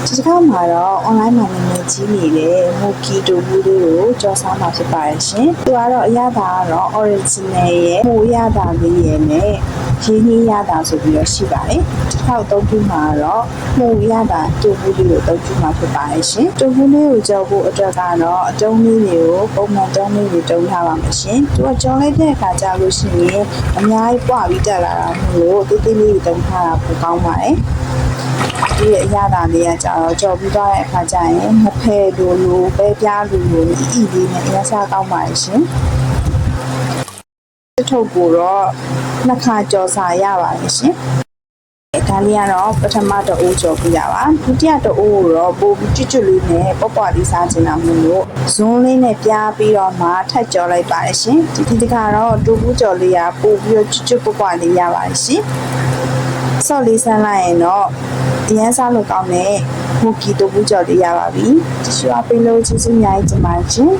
ဒီတစ်ခါမှာတော့ online မှာနည်းနည်းကြီးနေတဲ့မူကီတိုဘူးလေးကိုကြော်စားမှာဖြစ်ပါတယ်ရှင်သူကတော့အရသာကတော့ original ရဲ့မူရသာလေးရဲ့နဲ့ရင်းနှီးရသာဆိုပြီးတော့ရှိပါတယ်ဒီတစ်ခါအသုံးပြုမှာတော့မူရသာတိုဘူးလေးကိုအသုံးပြုမှာဖြစ်ပါတယ်ရှင်တိုဘူးလေးကိုကြော်ဖို့အတွက်ကတော့အတုံးလေးတွေကိုပုံမှန်တုံးလေးတွေတုံးထားပါမယ်ရှင်သူကကြော်လိုက်တဲ့အခါကျလို့ရှိရင်အများကြီးပွားပြီးတက်လာတာမို့လို့တေးသေးလေးတုံးထားတာပိုကောင်းပါတယ်ဒီအရသာလေးကကြတော့ကြော်ပြီးသွားတဲ့အခါကျရင်မဖဲလိုပဲပြားလိုအီလေးနဲ့အရစားကောင်းပါရဲ့ရှင်ထုတ်ကိုတော့နှစ်ခါကြော်စားရပါတယ်ရှင်ဒါလေးကတော့ပထမတအိုးကြော်ပြရပါဒုတိယတအိုးကိုတော့ပိုပြီးကျွတ်လေးနဲ့ပေါ့ပေါ့လေးစားချင်တာမို့လို့ဇွန်းလေးနဲ့ပြားပြီးတော့မှထပ်ကြော်လိုက်ပါတယ်ရှင်ဒီတစ်ခါတော့တူဘူးကြော်လေးကပိုပြီးတော့ကျွတ်ပေါ့ပေါ့လေးရပါတယ်ရှင်ဆော့လေးဆန်းလိုက်ရင်တော့အရန်စားလို့ကောင်းတဲ့မူကီတိုဘူးကြော်လေးရပါပြီတ िश ွားပေးလို့ကျေးဇူးအများကြီးတင်ပါတယ်ရှင်